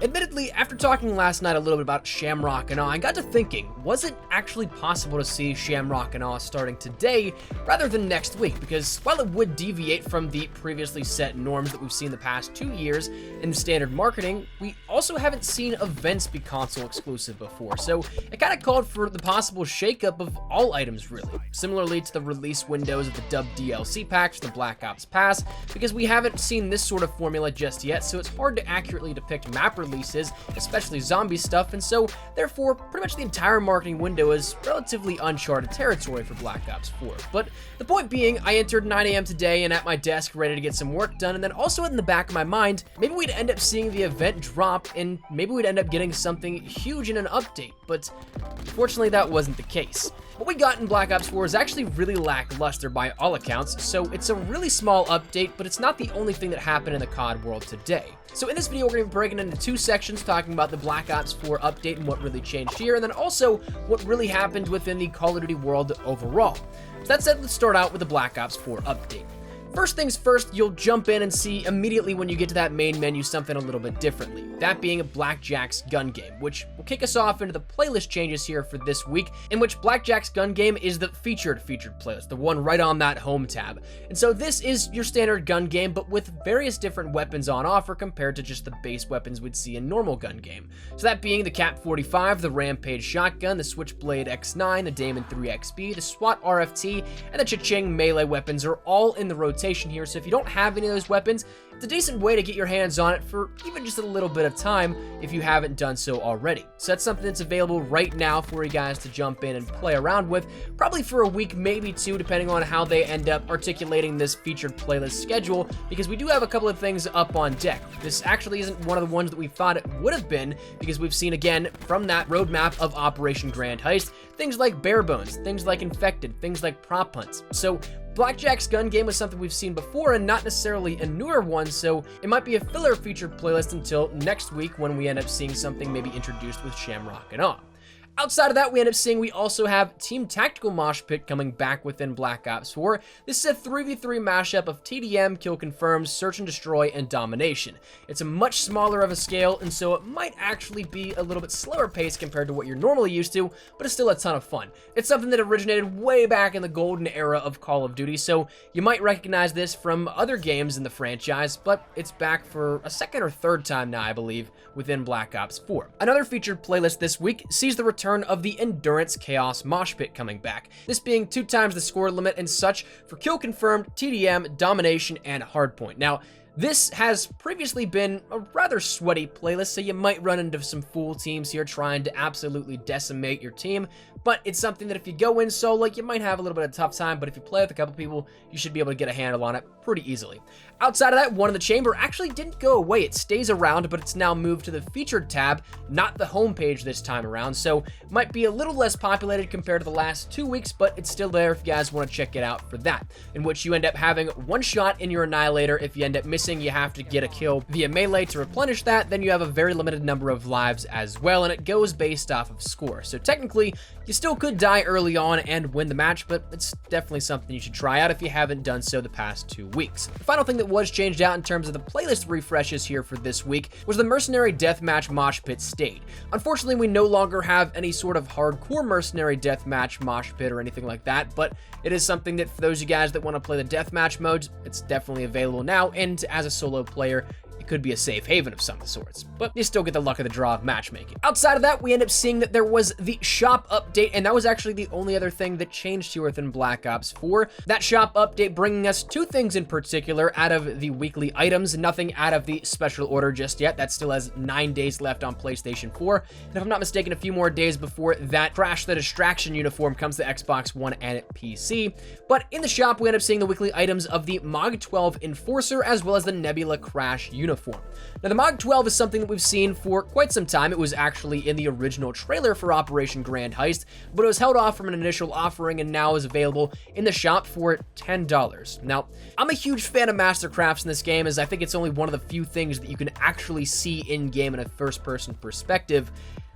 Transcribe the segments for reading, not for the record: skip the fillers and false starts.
Admittedly, after talking last night a little bit about Shamrock and Awe, I got to thinking, was it actually possible to see Shamrock and Awe starting today rather than next week? Because while it would deviate from the previously set norms that we've seen the past 2 years in standard marketing, we also haven't seen events be console exclusive before, so it kind of called for the possible shakeup of all items really, similarly to the release windows of the dubbed DLC packs, the Black Ops Pass, because we haven't seen this sort of formula just yet, so it's hard to accurately depict map releases, especially zombie stuff, and so therefore pretty much the entire marketing window is relatively uncharted territory for Black Ops 4. But the point being, I entered 9 AM today and at my desk ready to get some work done, and then also in the back of my mind, maybe we'd end up seeing the event drop and maybe we'd end up getting something huge in an update, but fortunately that wasn't the case. What we got in Black Ops 4 is actually really lackluster by all accounts, so it's a really small update, but it's not the only thing that happened in the COD world today. So in this video, we're going to be breaking into 2 sections, talking about the Black Ops 4 update and what really changed here, and then also what really happened within the Call of Duty world overall. So that said, let's start out with the Black Ops 4 update. First things first, you'll jump in and see immediately when you get to that main menu something a little bit differently. That being Blackjack's gun game, which will kick us off into the playlist changes here for this week, in which Blackjack's gun game is the featured playlist, the one right on that home tab. And so this is your standard gun game, but with various different weapons on offer compared to just the base weapons we'd see in normal gun game. So that being the Cap 45, the Rampage shotgun, the Switchblade X9, the Damon 3XB, the SWAT RFT, and the Cha-Ching melee weapons are all in the rotation here, so if you don't have any of those weapons, it's a decent way to get your hands on it for even just a little bit of time if you haven't done so already. So that's something that's available right now for you guys to jump in and play around with, probably for a week, maybe 2, depending on how they end up articulating this featured playlist schedule, because we do have a couple of things up on deck. This actually isn't one of the ones that we thought it would have been, because we've seen again from that roadmap of Operation Grand Heist, things like Bare Bones, things like Infected, things like Prop Hunts. So Blackjack's gun game was something we've seen before and not necessarily a newer one, so it might be a filler featured playlist until next week when we end up seeing something maybe introduced with Shamrock and Awe. Outside of that, we end up seeing we also have Team Tactical Mosh Pit coming back within Black Ops 4. This is a 3v3 mashup of TDM, Kill Confirmed, Search and Destroy, and Domination. It's a much smaller of a scale, and so it might actually be a little bit slower pace compared to what you're normally used to, but it's still a ton of fun. It's something that originated way back in the golden era of Call of Duty, so you might recognize this from other games in the franchise, but it's back for a second or third time now, I believe, within Black Ops 4. Another featured playlist this week sees the return of the Endurance Chaos Mosh Pit coming back, this being 2 times the score limit and such for Kill Confirmed, TDM, Domination, and Hardpoint. Now, this has previously been a rather sweaty playlist, so you might run into some fool teams here trying to absolutely decimate your team, but it's something that if you go in solo, you might have a little bit of a tough time, but if you play with a couple people, you should be able to get a handle on it pretty easily. Outside of that, One in the Chamber actually didn't go away. It stays around, but it's now moved to the featured tab, not the homepage this time around, so it might be a little less populated compared to the last 2 weeks, but it's still there if you guys want to check it out for that, in which you end up having 1 shot in your Annihilator. If you end up missing, you have to get a kill via melee to replenish that, then you have a very limited number of lives as well, and it goes based off of score. So technically, you still could die early on and win the match, but it's definitely something you should try out if you haven't done so the past 2 weeks. The final thing that was changed out in terms of the playlist refreshes here for this week was the Mercenary Deathmatch Mosh Pit stayed. Unfortunately, we no longer have any sort of hardcore Mercenary Deathmatch Mosh Pit or anything like that, but it is something that for those of you guys that want to play the deathmatch modes, it's definitely available now, and as a solo player, it could be a safe haven of some sorts, but you still get the luck of the draw of matchmaking. Outside of that, we end up seeing that there was the shop update, and that was actually the only other thing that changed here within Black Ops 4. That shop update bringing us 2 things in particular out of the weekly items, nothing out of the special order just yet. That still has 9 days left on PlayStation 4, and if I'm not mistaken, a few more days before that Crash the Distraction uniform comes to Xbox One and PC. But in the shop, we end up seeing the weekly items of the MOG 12 Enforcer as well as the Nebula Crash uniform. Now, the MOG 12 is something that we've seen for quite some time. It was actually in the original trailer for Operation Grand Heist, but it was held off from an initial offering and now is available in the shop for $10. Now, I'm a huge fan of Mastercrafts in this game, as I think it's only one of the few things that you can actually see in-game in a first-person perspective,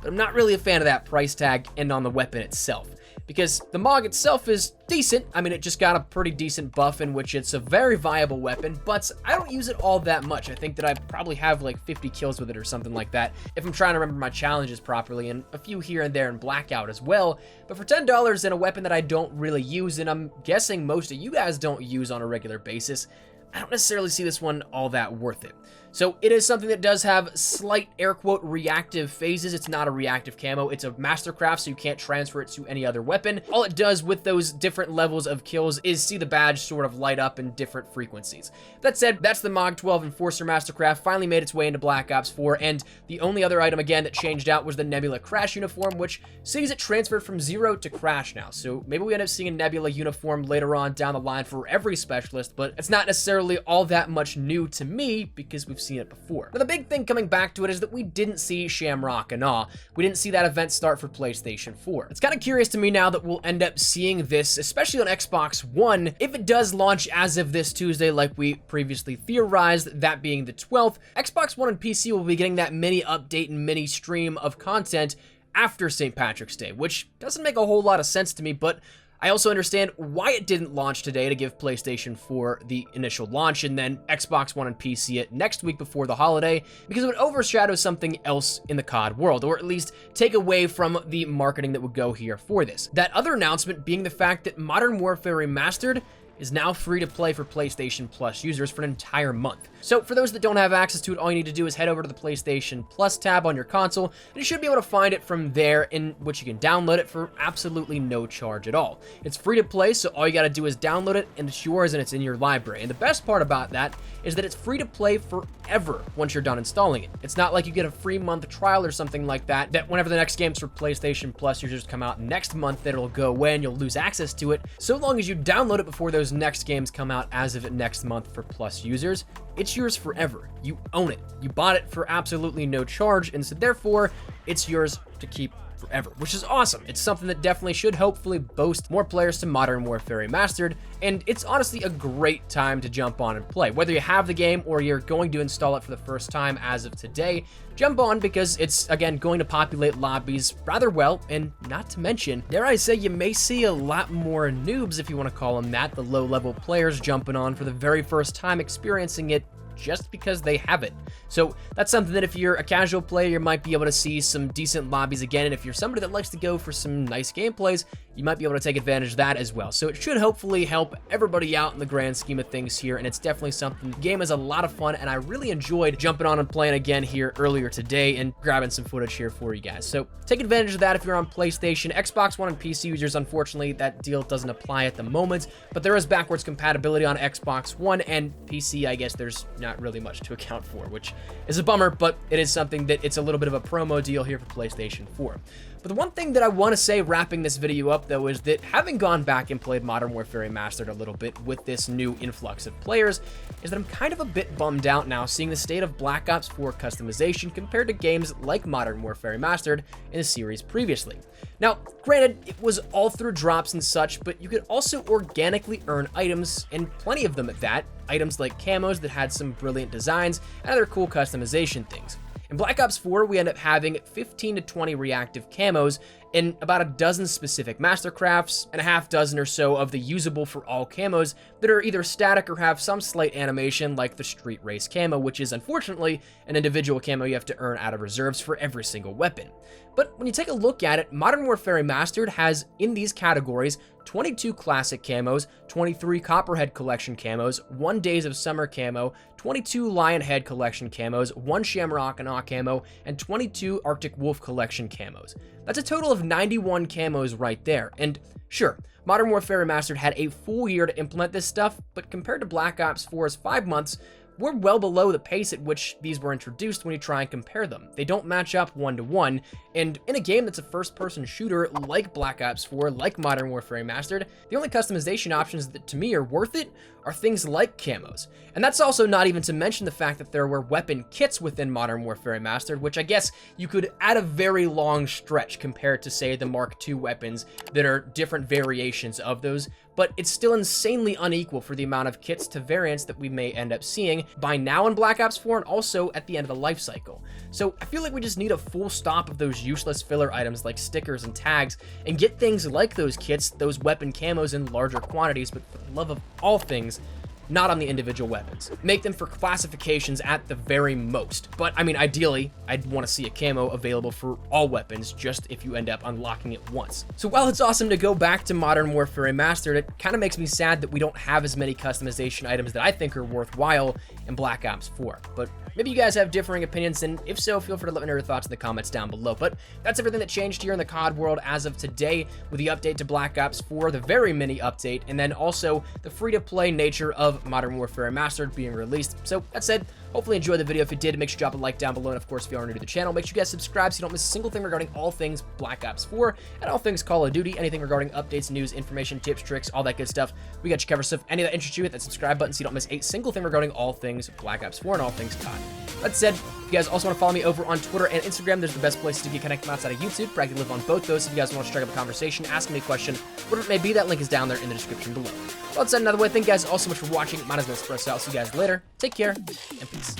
but I'm not really a fan of that price tag and on the weapon itself. because the MOG itself is decent. I mean, it just got a pretty decent buff in which it's a very viable weapon, but I don't use it all that much. I think that I probably have like 50 kills with it or something like that if I'm trying to remember my challenges properly, and a few here and there in Blackout as well. But for $10 and a weapon that I don't really use, and I'm guessing most of you guys don't use on a regular basis, I don't necessarily see this one all that worth it. So it is something that does have slight, air quote, reactive phases. It's not a reactive camo. It's a mastercraft, so you can't transfer it to any other weapon. All it does with those different levels of kills is see the badge sort of light up in different frequencies. That said, that's the MOG 12 Enforcer Mastercraft. Finally made its way into Black Ops 4, and the only other item, again, that changed out was the Nebula Crash uniform, which sees it transferred from 0 to Crash now. So maybe we end up seeing a Nebula uniform later on down the line for every specialist, but it's not necessarily all that much new to me because we've seen it before. Now, the big thing coming back to it is that we didn't see Shamrock and Awe. We didn't see that event start for PlayStation 4. It's kind of curious to me now that we'll end up seeing this, especially on Xbox One, if it does launch as of this Tuesday like we previously theorized, that being the 12th. Xbox One and PC will be getting that mini update and mini stream of content after St. Patrick's Day, which doesn't make a whole lot of sense to me, but I also understand why it didn't launch today to give PlayStation 4 the initial launch and then Xbox One and PC it next week before the holiday, because it would overshadow something else in the COD world, or at least take away from the marketing that would go here for this. That other announcement being the fact that Modern Warfare Remastered is now free to play for PlayStation Plus users for an entire month. So for those that don't have access to it, all you need to do is head over to the PlayStation Plus tab on your console, and you should be able to find it from there, in which you can download it for absolutely no charge at all. It's free to play, so all you gotta do is download it, and it's yours, and it's in your library. And the best part about that is that it's free to play forever once you're done installing it. It's not like you get a free month trial or something like that, that whenever the next games for PlayStation Plus users come out next month, that it'll go away and you'll lose access to it. So long as you download it before those next games come out as of next month for Plus users, it's yours forever. You own it. You bought it for absolutely no charge, and so therefore, it's yours to keep forever, which is awesome. It's something that definitely should hopefully boast more players to Modern Warfare Remastered, and it's honestly a great time to jump on and play. Whether you have the game or you're going to install it for the first time as of today, jump on because it's, again, going to populate lobbies rather well, and not to mention, dare I say, you may see a lot more noobs, if you want to call them that, the low-level players jumping on for the very first time experiencing it just because they have it. So that's something that if you're a casual player, you might be able to see some decent lobbies again, and if you're somebody that likes to go for some nice gameplays, you might be able to take advantage of that as well. So it should hopefully help everybody out in the grand scheme of things here, and it's definitely something. The game is a lot of fun, and I really enjoyed jumping on and playing again here earlier today and grabbing some footage here for you guys. So take advantage of that if you're on PlayStation. Xbox One and PC users, unfortunately, that deal doesn't apply at the moment, but there is backwards compatibility on Xbox One, and PC, I guess there's not really much to account for, which is a bummer, but it is something that it's a little bit of a promo deal here for PlayStation 4. But the one thing that I want to say wrapping this video up, though, is that having gone back and played Modern Warfare Remastered a little bit with this new influx of players, is that I'm kind of a bit bummed out now seeing the state of Black Ops 4 customization compared to games like Modern Warfare Remastered in the series previously. Now, granted, it was all through drops and such, but you could also organically earn items, and plenty of them at that, items like camos that had some brilliant designs and other cool customization things. In Black Ops 4, we end up having 15 to 20 reactive camos and about a dozen specific mastercrafts and a half dozen or so of the usable for all camos that are either static or have some slight animation, like the Street Race camo, which is unfortunately an individual camo you have to earn out of reserves for every single weapon. But when you take a look at it, Modern Warfare Remastered has, in these categories, 22 classic camos, 23 Copperhead Collection camos, 1 Days of Summer camo, 22 Lionhead Collection camos, 1 Shamrock and Awe camo, and 22 Arctic Wolf Collection camos. That's a total of 91 camos right there, and sure, Modern Warfare Remastered had a full year to implement this stuff, but compared to Black Ops 4's 5 months, we're well below the pace at which these were introduced when you try and compare them. They don't match up one-to-one, and in a game that's a first-person shooter like Black Ops 4, like Modern Warfare Remastered, the only customization options that to me are worth it are things like camos. And that's also not even to mention the fact that there were weapon kits within Modern Warfare Remastered, which I guess you could add a very long stretch compared to, say, the Mark II weapons that are different variations of those. but it's still insanely unequal for the amount of kits to variants that we may end up seeing by now in Black Ops 4 and also at the end of the life cycle. So I feel like we just need a full stop of those useless filler items like stickers and tags and get things like those kits, those weapon camos in larger quantities, but for the love of all things, not on the individual weapons. Make them for classifications at the very most. But I mean, ideally, I'd want to see a camo available for all weapons, just if you end up unlocking it once. So while it's awesome to go back to Modern Warfare Remastered, it kind of makes me sad that we don't have as many customization items that I think are worthwhile in Black Ops 4. But maybe you guys have differing opinions, and if so, feel free to let me know your thoughts in the comments down below. But that's everything that changed here in the COD world as of today with the update to Black Ops 4, the very mini update, and then also the free-to-play nature of Modern Warfare Remastered being released. So that said, hopefully enjoy the video. If you did, make sure you drop a like down below, and of course, if you are new to the channel, make sure you guys subscribe so you don't miss a single thing regarding all things Black Ops 4 and all things Call of Duty, anything regarding updates, news, information, tips, tricks, all that good stuff. We got you covered. So if any of that interests you, hit that subscribe button so you don't miss a single thing regarding all things Black Ops 4 and all things COD. That said, if you guys also want to follow me over on Twitter and Instagram, there's the best places to get connected outside of YouTube. Practically live on both those. If you guys want to strike up a conversation, ask me a question, whatever it may be, that link is down there in the description below. Well, that said, another way, thank you guys all so much for watching. My name is Espresso. I'll see you guys later. Take care, and peace.